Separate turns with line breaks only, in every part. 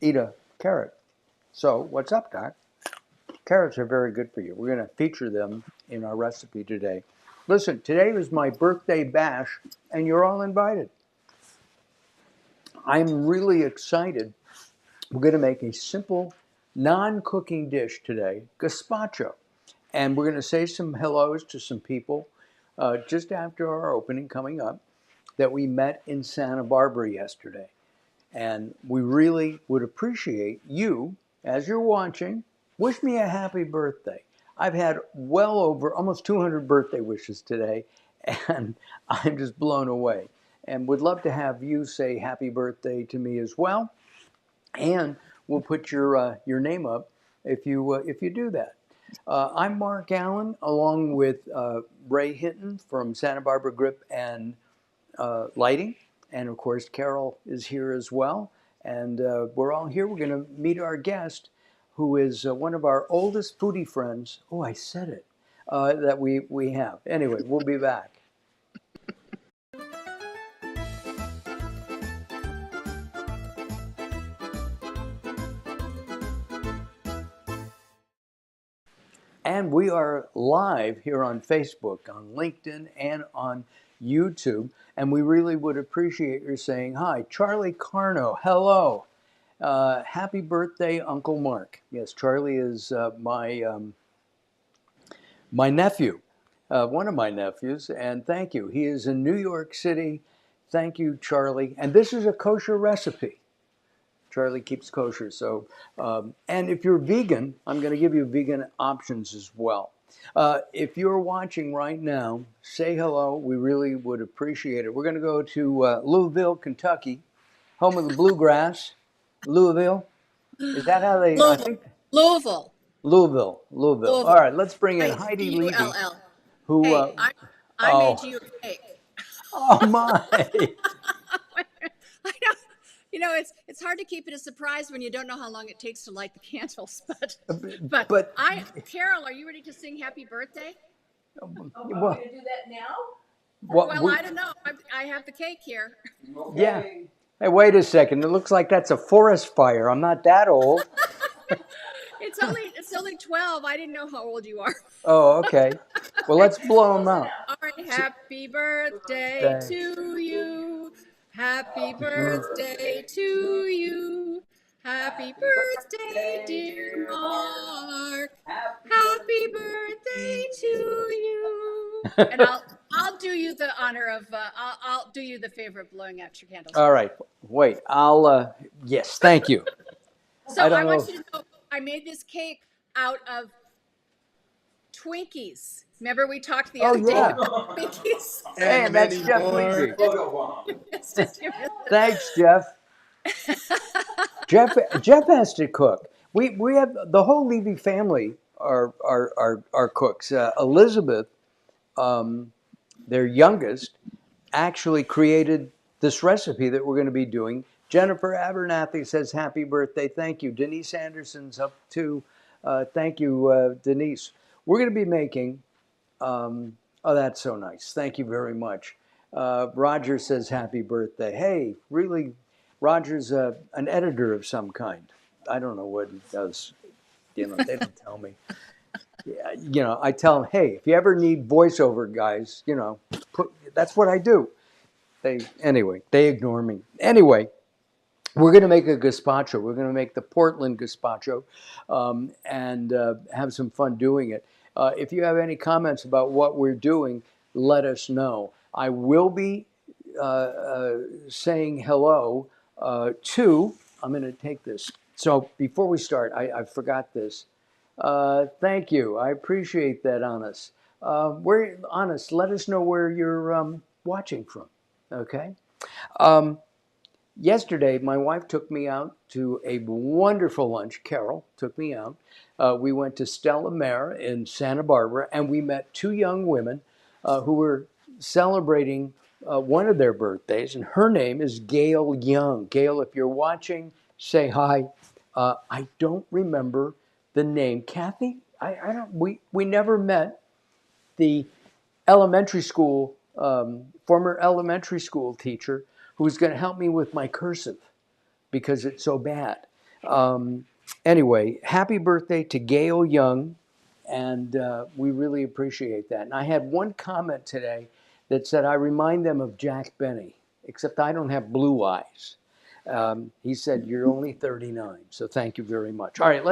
eat a carrot. So what's up, Doc? Carrots are very good for you. We're going to feature them in our recipe today. Listen, today was my birthday bash, and you're all invited. I'm really excited. We're going to make a simple, non-cooking dish today, gazpacho. And we're going to say some hellos to some people just after our opening coming up that we met in Santa Barbara yesterday. And we really would appreciate you, as you're watching, wish me a happy birthday. I've had well over almost 200 birthday wishes today, and I'm just blown away. And would love to have you say happy birthday to me as well. And we'll put your name up if you do that. I'm Mark Alyn, along with Ray Hinton from Santa Barbara Grip and Lighting. And of course, Carol is here as well. And we're all here. We're going to meet our guest, who is one of our oldest foodie friends. Oh, I said it. That we have. Anyway, we'll be back. And we are live here on Facebook, on LinkedIn, and on YouTube. And we really would appreciate your saying hi. Charlie Carno, hello. Happy birthday, Uncle Mark. Yes, Charlie is my nephew, one of my nephews, and thank you. He is in New York City. Thank you, Charlie. And this is a kosher recipe. Charlie keeps kosher. So, and if you're vegan, I'm going to give you vegan options as well. If you're watching right now, say hello. We really would appreciate it. We're going to go to Louisville, Kentucky, home of the bluegrass. Louisville. Is that how they?
Louisville.
I think
Louisville.
Louisville.
Louisville.
All right, let's bring in Heidi Levy,
Ull.
who.
Hey, I made you a cake.
Oh my!
I know. You know, it's hard to keep it a surprise when you don't know how long it takes to light the candles. But Carol, are you ready to sing Happy Birthday?
Well,
are we going to do that now?
Well, I don't know. I have the cake here.
Okay. Yeah. Hey, wait a second. It looks like that's a forest fire. I'm not that old.
It's only 12. I didn't know how old you are.
Oh, okay. Well, let's blow them out.
All right. Happy birthday to you. Happy birthday to you. Happy birthday, dear Mark. Happy birthday to you. And I'll do you the honor of I'll do you the favor of blowing out your candles.
All right. Wait. Yes. Thank you.
So I want you to know I made this cake out of Twinkies. Remember we talked the other day about Twinkies?
Hey, that's Jeff Levy. Thanks, Jeff. Jeff has to cook. We have the whole Levy family are cooks. Elizabeth, their youngest, actually created this recipe that we're going to be doing. Jennifer Abernathy says happy birthday. Thank you. Denise Anderson's up too. Thank you, Denise. We're going to be making, oh, that's so nice. Thank you very much. Roger says happy birthday. Hey, really, Roger's an editor of some kind. I don't know what he does. You know, they don't tell me. Yeah, you know, I tell them, hey, if you ever need voiceover guys, you know, that's what I do. They ignore me. Anyway, we're going to make a gazpacho. We're going to make the Portland gazpacho and have some fun doing it. If you have any comments about what we're doing, let us know. I will be saying hello to, I'm going to take this. So before we start, I forgot this. Thank you. I appreciate that, Honest. Honest, let us know where you're watching from, okay? Yesterday, my wife took me out to a wonderful lunch. Carol took me out. We went to Stella Mare in Santa Barbara, and we met two young women who were celebrating one of their birthdays, and her name is Gail Young. Gail, if you're watching, say hi. I don't remember the name. Kathy, I don't. We never met. The elementary school, former elementary school teacher who was going to help me with my cursive because it's so bad. Anyway, happy birthday to Gail Young, and we really appreciate that. And I had one comment today that said I remind them of Jack Benny, except I don't have blue eyes. He said you're only 39, so thank you very much. All right,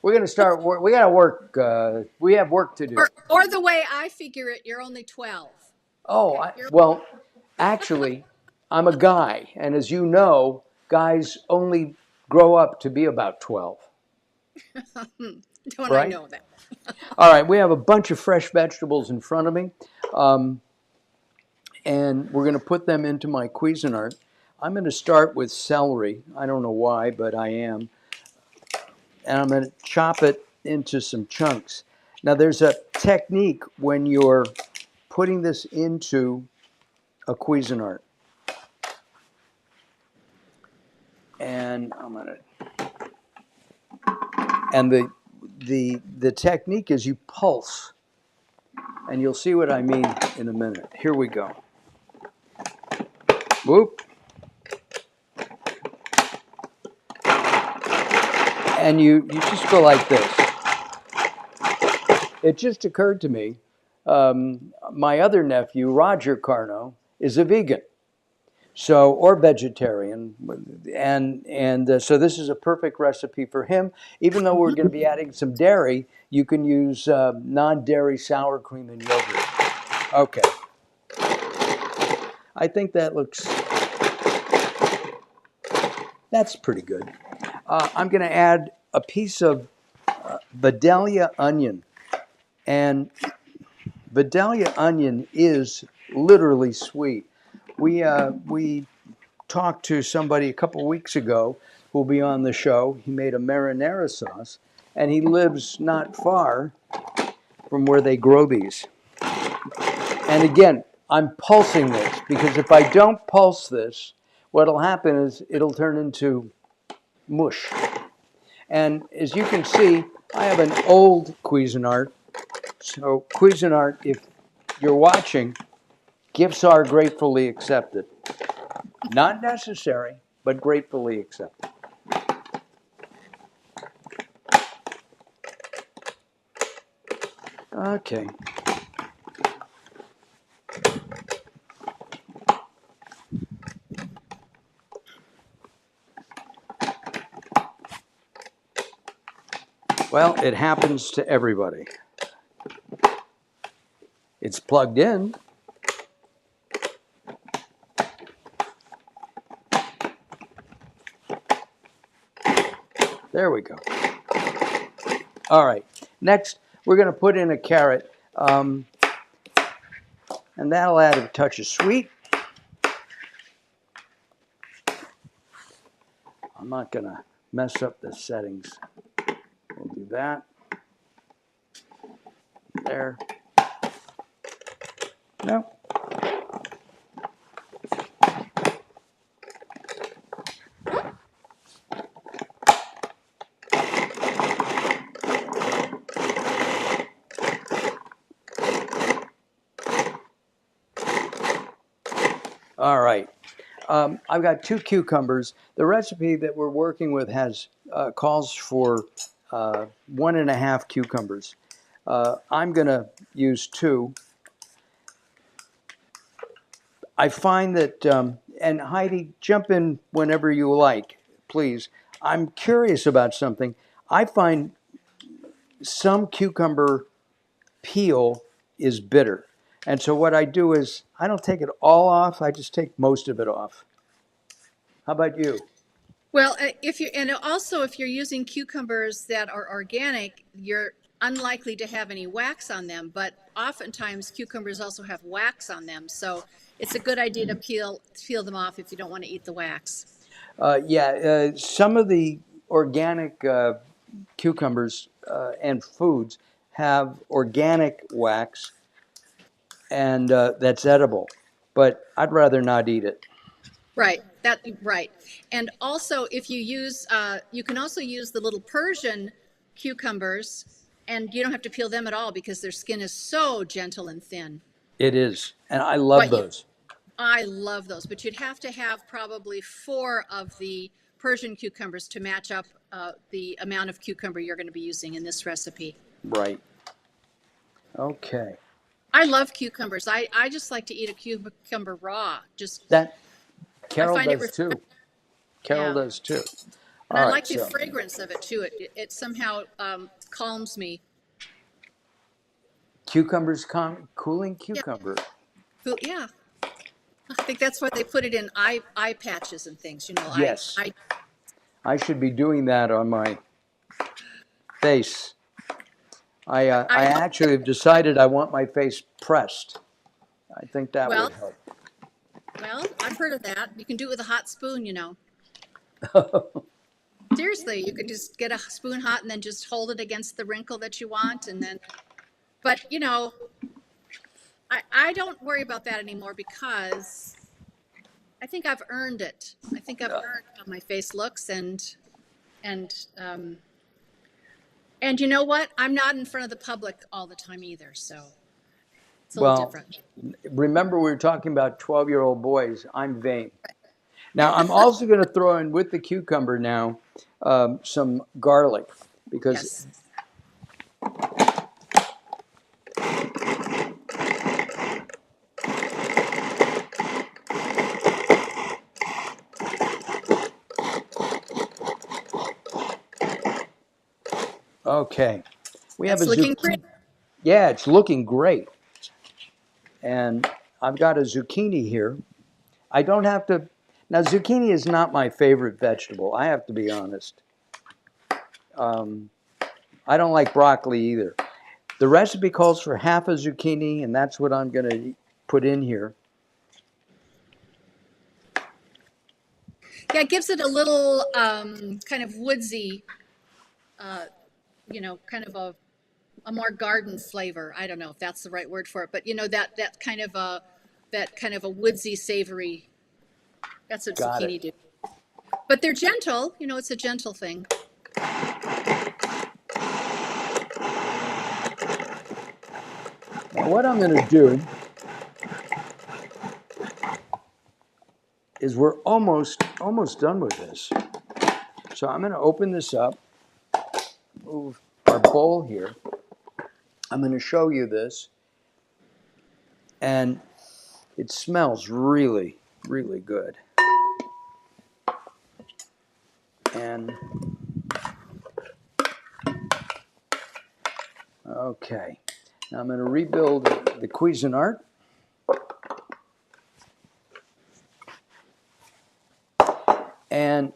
we're going to start. We got to work. We have work to do.
Or the way I figure it, you're only 12.
Oh,
Okay, you're
well, actually, I'm a guy, and as you know, guys only grow up to be about 12.
don't I
Right?
know that?
All right, we have a bunch of fresh vegetables in front of me, and we're going to put them into my Cuisinart. I'm going to start with celery. I don't know why, but I am. And I'm going to chop it into some chunks. Now, there's a technique when you're putting this into a Cuisinart. And I'm going to, and the technique is you pulse. And you'll see what I mean in a minute. Here we go. Whoop. And you just go like this. It just occurred to me, my other nephew, Roger Carno, is a vegan, so or vegetarian, and so this is a perfect recipe for him. Even though we're going to be adding some dairy, you can use non-dairy sour cream and yogurt. Okay, I think that's pretty good. I'm going to add a piece of Vidalia onion. And Vidalia onion is literally sweet. We talked to somebody a couple of weeks ago who will be on the show. He made a marinara sauce, and he lives not far from where they grow these. And again, I'm pulsing this because if I don't pulse this, what'll happen is it'll turn into mush. And as you can see, I have an old Cuisinart. So Cuisinart, if you're watching, gifts are gratefully accepted. Not necessary, but gratefully accepted. Okay. Well, it happens to everybody. It's plugged in. There we go. All right. Next, we're going to put in a carrot, and that'll add a touch of sweet. I'm not going to mess up the settings. We'll do that. There. No. All right. I've got 2 cucumbers. The recipe that we're working with has calls for 1.5 cucumbers. I'm going to use 2. I find that, and Heidi, jump in whenever you like, please. I'm curious about something. I find some cucumber peel is bitter. And so what I do is I don't take it all off. I just take most of it off. How about you?
Well, if you're using cucumbers that are organic, you're unlikely to have any wax on them. But oftentimes cucumbers also have wax on them, so it's a good idea to peel them off if you don't want to eat the wax.
Some of the organic cucumbers and foods have organic wax, and that's edible. But I'd rather not eat it.
Right. And also, if you use, you can also use the little Persian cucumbers, and you don't have to peel them at all because their skin is so gentle and thin.
It is, and I love
But
those.
I love those, but you'd have to have probably 4 of the Persian cucumbers to match up the amount of cucumber you're going to be using in this recipe.
Right. Okay.
I love cucumbers. I just like to eat a cucumber raw.
That
I
Carol
find it
does too.
refreshing.
Carol
Yeah.
does too.
And
All
I
right.
like the
So
fragrance of it too. It somehow calms me.
cucumbers, cooling
Yeah.
cucumber.
Yeah. I think that's why they put it in eye patches and things. You know,
Yes. I should be doing that on my face. I
I
actually have decided I want my face pressed. I think that
well,
would help.
well, I've heard of that. You can do it with a hot spoon, you know. Seriously, you could just get a spoon hot and then just hold it against the wrinkle that you want, and then. But you know, I don't worry about that anymore because I think I've earned it. I think I've earned how my face looks, and and you know what? I'm not in front of the public all the time either, so it's a little
Well,
different.
remember we were talking about 12-year-old boys. I'm vain. Now, I'm also going to throw in with the cucumber now some garlic because
Yes.
okay, we have a
That's looking great.
zucchini. Yeah, it's looking great. And I've got a zucchini here. I don't have to. Now, zucchini is not my favorite vegetable. I have to be honest. I don't like broccoli either. The recipe calls for half a zucchini, and that's what I'm going to put in here.
Yeah, it gives it a little kind of woodsy, you know, kind of a more garden flavor. I don't know if that's the right word for it, but you know that kind of a woodsy, savory. That's what
Got it.
zucchini do. But they're gentle. You know, it's a gentle thing.
Now, what I'm going to do is we're almost done with this. So I'm going to open this up, move our bowl here. I'm going to show you this. And it smells really, really good. And okay, now I'm going to rebuild the Cuisinart. And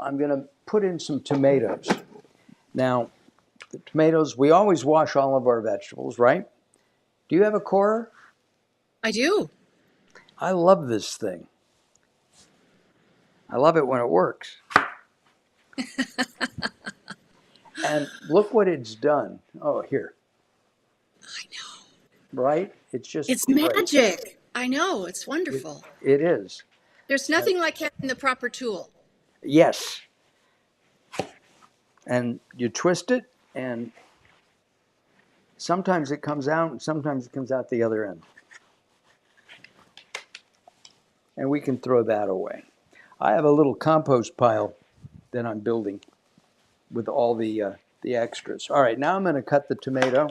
I'm going to put in some tomatoes. Now, the tomatoes, we always wash all of our vegetables, right? Do you have a corer?
I do.
I love this thing. I love it when it works. And look what it's done. Oh, here.
I know.
Right? It's just
It's
great.
magic. I know. It's wonderful.
It is.
There's nothing like having the proper tool.
Yes. And you twist it, and sometimes it comes out, and sometimes it comes out the other end. And we can throw that away. I have a little compost pile that I'm building with all the extras. All right, now I'm going to cut the tomato.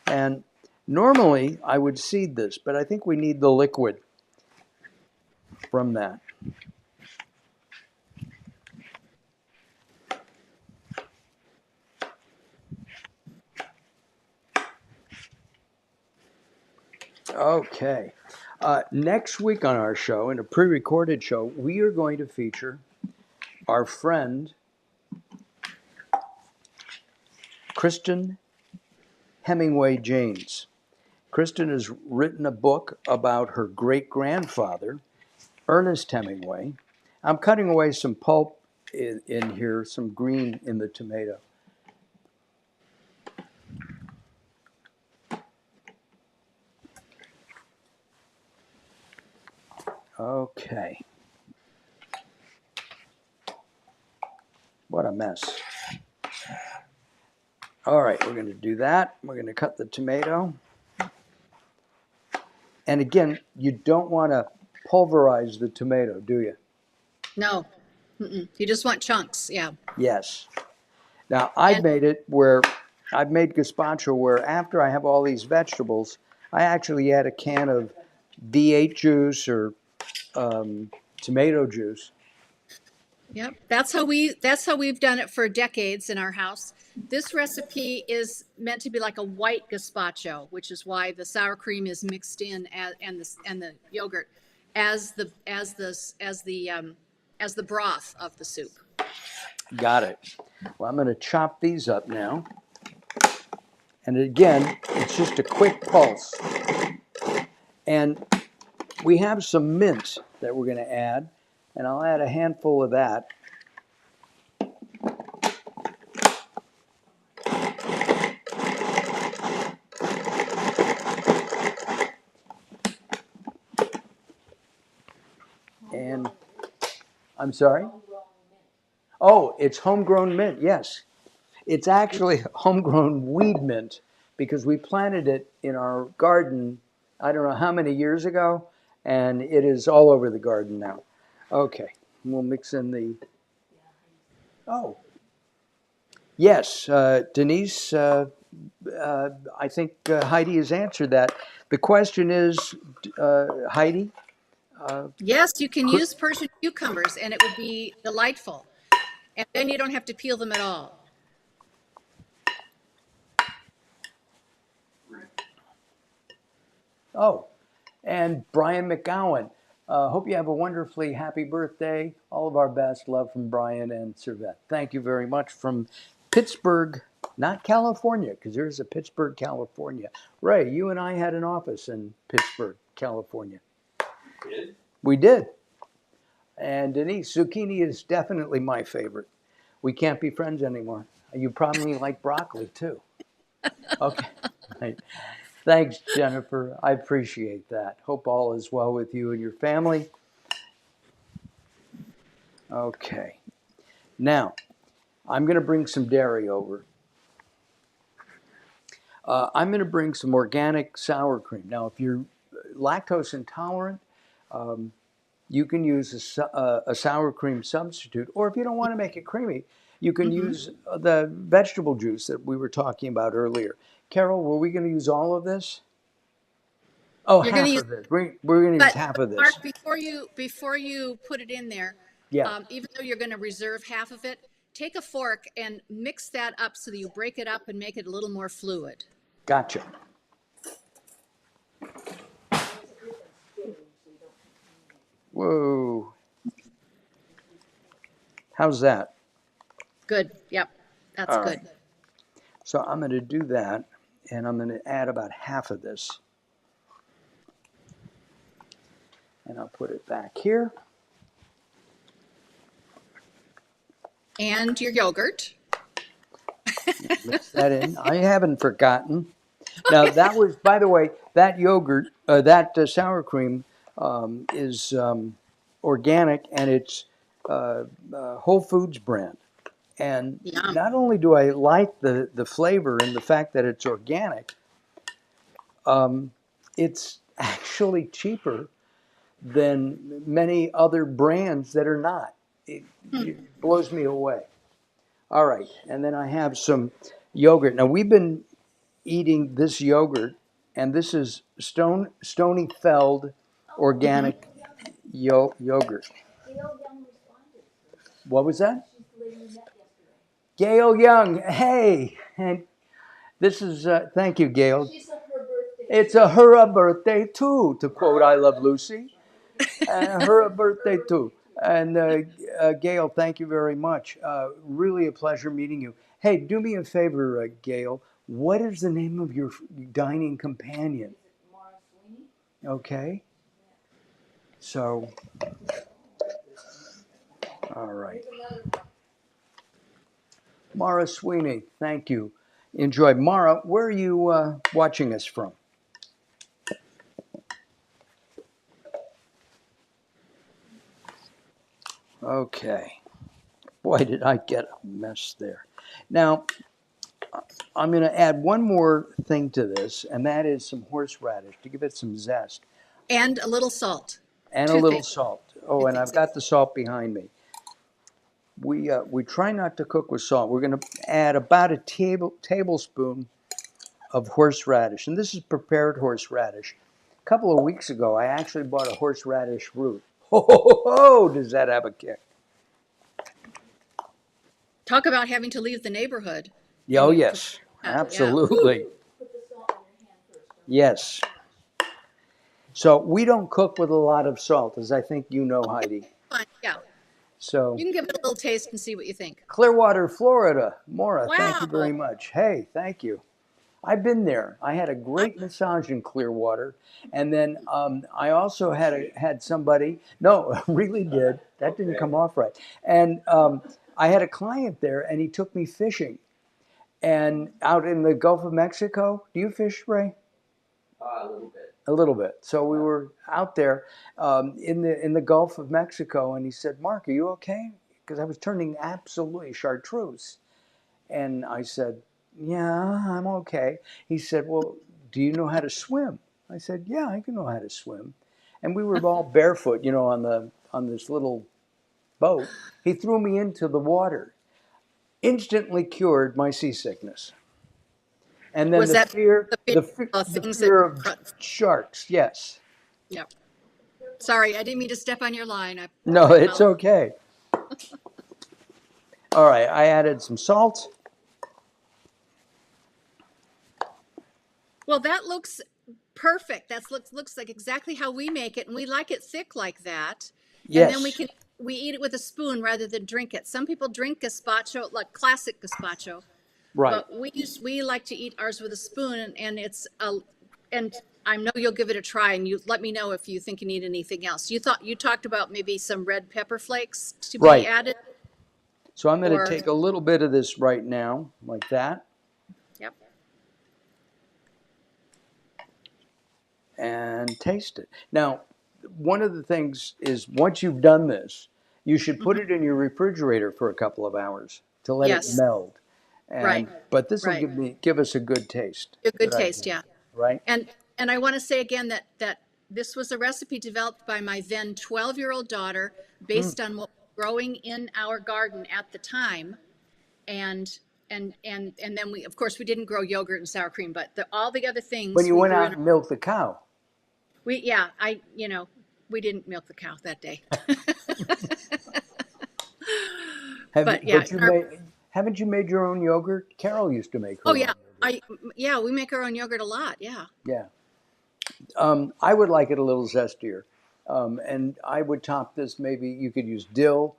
And normally I would seed this, but I think we need the liquid from that. Okay. Next week on our show, in a pre-recorded show, we are going to feature our friend Kristen Hemingway James. Kristen has written a book about her great-grandfather, Ernest Hemingway. I'm cutting away some pulp in here, some green in the tomato. Okay. What a mess. All right, we're going to do that. We're going to cut the tomato. And again, you don't want to pulverize the tomato, do you?
No, You just want chunks, yeah.
Yes. Now, I've made gazpacho where after I have all these vegetables, I actually add a can of V8 juice or tomato juice.
Yep, that's how we've done it for decades in our house. This recipe is meant to be like a white gazpacho, which is why the sour cream is mixed in and the yogurt as the broth of the soup.
Got it. Well, I'm going to chop these up now. And again, it's just a quick pulse. And we have some mint that we're going to add, and I'll add a handful of that. And I'm sorry? Oh, it's homegrown mint, yes. It's actually homegrown weed mint because we planted it in our garden, I don't know how many years ago, and it is all over the garden now. Okay, we'll mix in the, oh, yes, Denise, I think Heidi has answered that. The question is, Heidi?
Yes, you can use Persian cucumbers and it would be delightful. And then you don't have to peel them at all.
Oh, and Brian McGowan. Hope you have a wonderfully happy birthday. All of our best love from Brian and Servette. Thank you very much from Pittsburgh, not California, because there's a Pittsburgh, California. Ray, you and I had an office in Pittsburgh, California.
Did?
We did. And Denise, zucchini is definitely my favorite. We can't be friends anymore. You probably like broccoli too. Okay. Right. Thanks, Jennifer. I appreciate that. Hope all is well with you and your family. Okay. Now, I'm going to bring some dairy over. I'm going to bring some organic sour cream. Now, if you're lactose intolerant, you can use a sour cream substitute. Or if you don't want to make it creamy, you can use the vegetable juice that we were talking about earlier. Carol, were we going to use all of this? Oh,
You're
half
going to
of it. We're going to use half of this.
Mark, before you put it in there,
Yeah.
even though you're going to reserve half of it, take a fork and mix that up so that you break it up and make it a little more fluid.
Gotcha. Whoa. How's that?
Good. Yep. That's
All
good.
right. So I'm going to do that, and I'm going to add about half of this. And I'll put it back here.
And your yogurt.
Mix that in. I haven't forgotten. Now, that was, by the way, that yogurt, that sour cream is organic, and it's Whole Foods brand. And
Yum.
not only do I like the flavor and the fact that it's organic, it's actually cheaper than many other brands that are not. It blows me away. All right, and then I have some yogurt. Now, we've been eating this yogurt, and this is Stony Feld organic yogurt. What was that? Gail Young. Hey, and this is thank you, Gail. It's her birthday too, to quote "I Love Lucy." Her birthday too. And Gail, thank you very much. Really a pleasure meeting you. Hey, do me a favor, Gail. What is the name of your dining companion? Okay. So, all right. Mara Sweeney, thank you. Enjoy. Mara, where are you watching us from? Okay. Boy, did I get a mess there. Now, I'm going to add one more thing to this, and that is some horseradish to give it some zest.
And a little salt.
And
Two
a little
things.
salt. Oh, and I've got the salt behind me. we try not to cook with salt. We're going to add about a tablespoon of horseradish, and this is prepared horseradish. A couple of weeks ago, I actually bought a horseradish root. Oh, does that have a kick?
Talk about having to leave the neighborhood.
Oh, yes,
Yeah.
absolutely. Yes. So we don't cook with a lot of salt, as I think you know, Heidi.
Fine. Yeah.
So
You can give it a little taste and see what you think.
Clearwater, Florida. Maura, thank you very
Wow.
much. Hey, thank you. I've been there. I had a great massage in Clearwater, and then I also had somebody. No, really did. That didn't come off right. And I had a client there, and he took me fishing, and out in the Gulf of Mexico. Do you fish, Ray?
A little bit.
A little bit. So we were out there in the Gulf of Mexico, and he said, "Mark, are you okay?" Because I was turning absolutely chartreuse, and I said, "Yeah, I'm okay." He said, "Well, do you know how to swim?" I said, "Yeah, I can know how to swim." And we were all barefoot, on this little boat. He threw me into the water, instantly cured my seasickness. And then
Was that the
the
things that?
fear of sharks. Yes.
Yeah. Sorry, I didn't mean to step on your line.
No, it's okay. All right, I added some salt.
Well, that looks perfect. That looks like exactly how we make it, and we like it thick like that. And then
Yes.
we eat it with a spoon rather than drink it. Some people drink gazpacho, like classic gazpacho,
Right.
but we like to eat ours with a spoon, and it's a and I know you'll give it a try, and you let me know if you think you need anything else. You talked about maybe some red pepper flakes to be
Right.
added,
So I'm going to
or
take a little bit of this right now, like that,
yep.
and taste it. Now, one of the things is once you've done this, you should put it in your refrigerator for a couple of hours to let it
Yes,
meld.
right,
But this will
right.
give us a good taste.
A good taste,
idea,
yeah.
right?
And I want to say again that this was a recipe developed by my then 12-year-old daughter
Mm.
based on what was growing in our garden at the time. And and then we, of course, we didn't grow yogurt and sour cream, but all the other
When
things
you
we
went
grew
out
in.
and milked the cow.
We didn't milk the cow that day.
Have
But yeah,
but you made haven't you made your own yogurt? Carol used to make her
oh
own
yeah,
yogurt.
we make our own yogurt a lot. Yeah.
Yeah. I would like it a little zestier. And I would top this, maybe you could use dill.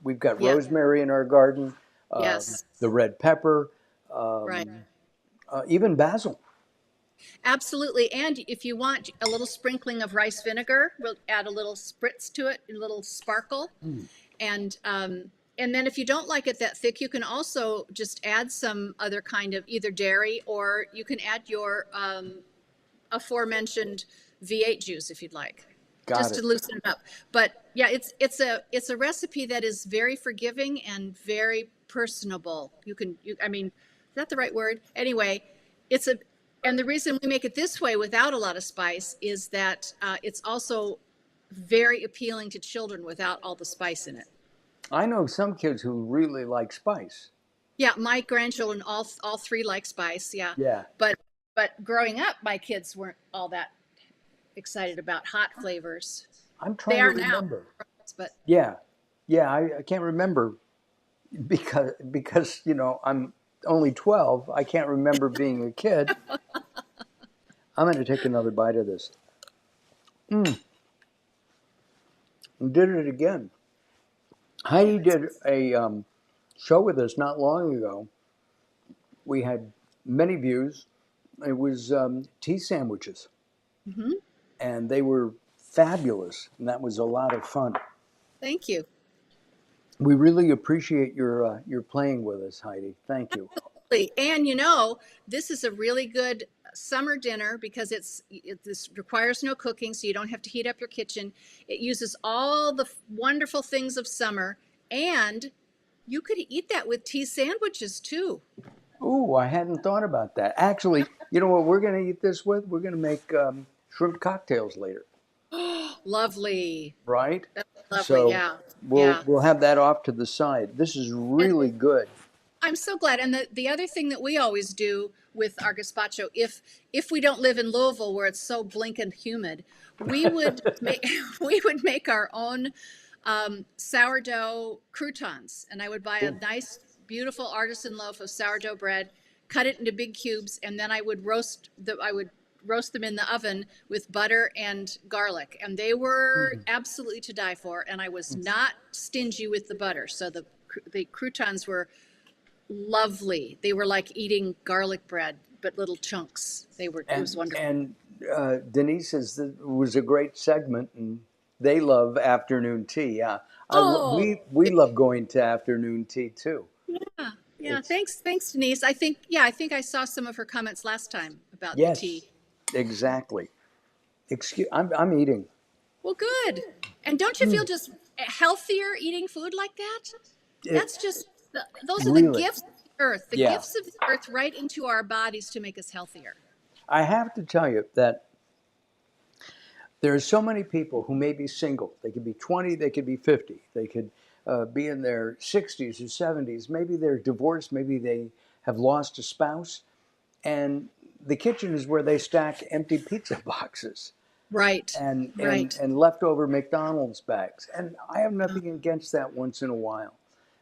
We've got
Yeah.
rosemary in our garden,
Yes.
the red pepper,
Right.
even basil.
Absolutely. And if you want a little sprinkling of rice vinegar, we'll add a little spritz to it, a little sparkle.
Mm.
And then if you don't like it that thick, you can also just add some other kind of either dairy, or you can add your aforementioned V8 juice if you'd like,
Got
just
it.
to loosen it up. But yeah, it's a recipe that is very forgiving and very personable. I mean, is that the right word? Anyway, and the reason we make it this way without a lot of spice is that it's also very appealing to children without all the spice in it.
I know some kids who really like spice.
Yeah, my grandchildren all three like spice. Yeah,
Yeah.
but growing up, my kids weren't all that excited about hot flavors.
I'm
They
trying to
are now,
remember.
but
Yeah. Yeah, I can't remember because I'm only 12. I can't remember being a kid. I'm going to take another bite of this. Mm. And did it again. Heidi did a show with us not long ago. We had many views. It was tea sandwiches,
mhm.
and they were fabulous, and that was a lot of fun.
Thank you.
We really appreciate your playing with us, Heidi. Thank you.
And this is a really good summer dinner because this requires no cooking, so you don't have to heat up your kitchen. It uses all the wonderful things of summer, and you could eat that with tea sandwiches too.
Ooh, I hadn't thought about that. Actually, you know what we're going to eat this with? We're going to make shrimp cocktails later,
Lovely.
right?
Lovely.
So
Yeah.
we'll
Yeah.
we'll have that off to the side. This is
And
really good.
I'm so glad. And the other thing that we always do with our gazpacho, if we don't live in Louisville where it's so blinking humid, we would make we would make our own sourdough croutons, and I would buy a nice, beautiful artisan loaf of sourdough bread, cut it into big cubes, and then I would roast them in the oven with butter and garlic, and they were absolutely to die for. And I was not stingy with the butter, so the croutons were lovely. They were like eating garlic bread, but little chunks. It was wonderful.
And Denise says that it was a great segment, and they love afternoon tea. Yeah,
Oh,
we love going to afternoon tea too.
yeah. Yeah.
It's
Thanks, Denise. I think I saw some of her comments last time about the tea.
yes, exactly. I'm eating.
Well, good. And don't you feel just healthier eating food like that?
It
That's just, those are the
really,
gifts of the earth, the
yeah.
gifts of the earth right into our bodies to make us healthier.
I have to tell you that there are so many people who may be single. They could be 20, they could be 50, they could be in their 60s or 70s. Maybe they're divorced, maybe they have lost a spouse, and the kitchen is where they stack empty pizza boxes
Right.
and
Right.
leftover McDonald's bags. And I have nothing against that once in a while.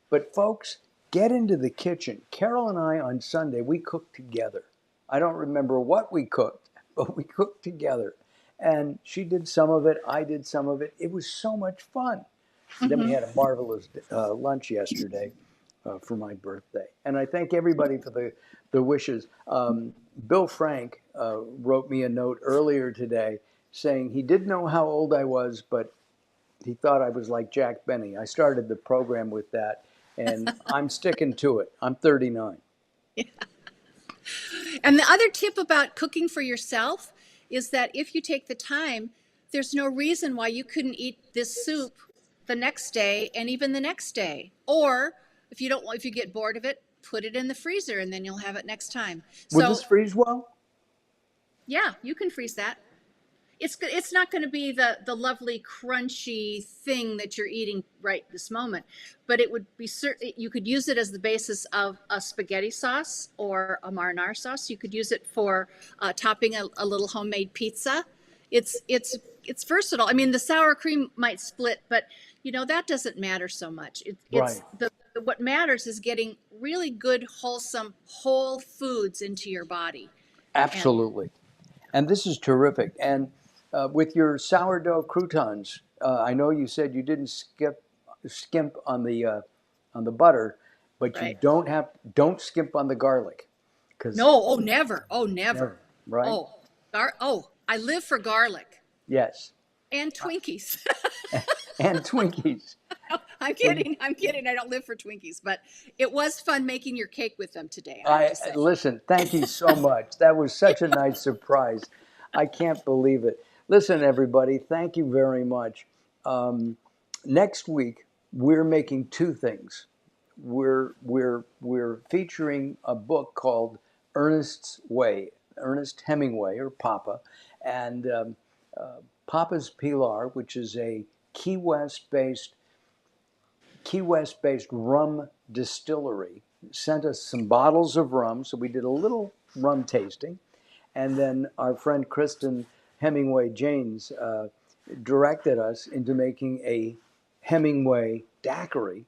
But folks, get into the kitchen. Carol and I on Sunday, we cooked together. I don't remember what we cooked, but we cooked together. And she did some of it, I did some of it. It was so much fun. Then we had a marvelous lunch yesterday for my birthday. And I thank everybody for the wishes. Bill Frank wrote me a note earlier today saying he didn't know how old I was, but he thought I was like Jack Benny. I started the program with that, and I'm sticking to it. I'm 39.
And the other tip about cooking for yourself is that if you take the time, there's no reason why you couldn't eat this soup the next day and even the next day. Or if you get bored of it, put it in the freezer and then you'll have it next time.
Would this
So,
freeze well?
yeah, you can freeze that. It's not going to be the lovely crunchy thing that you're eating right this moment, but it would be certain you could use it as the basis of a spaghetti sauce or a marinara sauce. You could use it for topping a little homemade pizza. It's versatile. I mean, the sour cream might split, but that doesn't matter so much.
Right.
It's what matters is getting really good, wholesome, whole foods into your body. And
Absolutely. And this is terrific. And with your sourdough croutons, I know you said you didn't skimp on the butter, but you
right.
don't skimp on the garlic, because
No, oh, never. Oh, never.
never, right?
Oh, I live for garlic
Yes,
and Twinkies.
and Twinkies.
I'm
Well, you,
kidding. I'm kidding. I don't live for Twinkies, but it was fun making your cake with them today, I have
I
to say.
listen. Thank you so much. That was such a nice surprise. I can't believe it. Listen, everybody. Thank you very much. Next week we're making two things. We're featuring a book called Ernest's Way, Ernest Hemingway or Papa, and Papa's Pilar, which is a Key West based rum distillery, sent us some bottles of rum. So we did a little rum tasting. And then our friend Kristen Hemingway Janes directed us into making a Hemingway daiquiri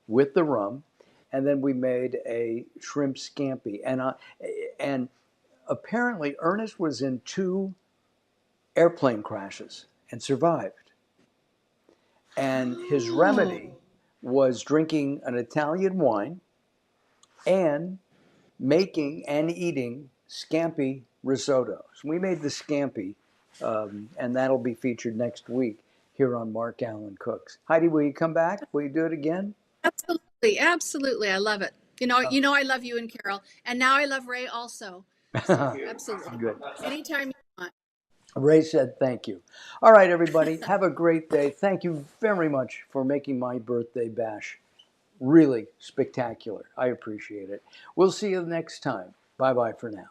with the rum. And then we made a shrimp scampi. And apparently Ernest was in 2 airplane crashes and survived. And his remedy was drinking an Italian wine and making and eating scampi risotto. So we made the scampi, and that'll be featured next week here on Mark Alyn Cooks. Heidi, will you come back? Will you do it again?
Absolutely, absolutely. I love it. I love you and Carol, and now I love Ray also. So absolutely,
Good.
anytime you want.
Ray said thank you. All right, everybody, have a great day. Thank you very much for making my birthday bash really spectacular. I appreciate it. We'll see you next time. Bye-bye for now.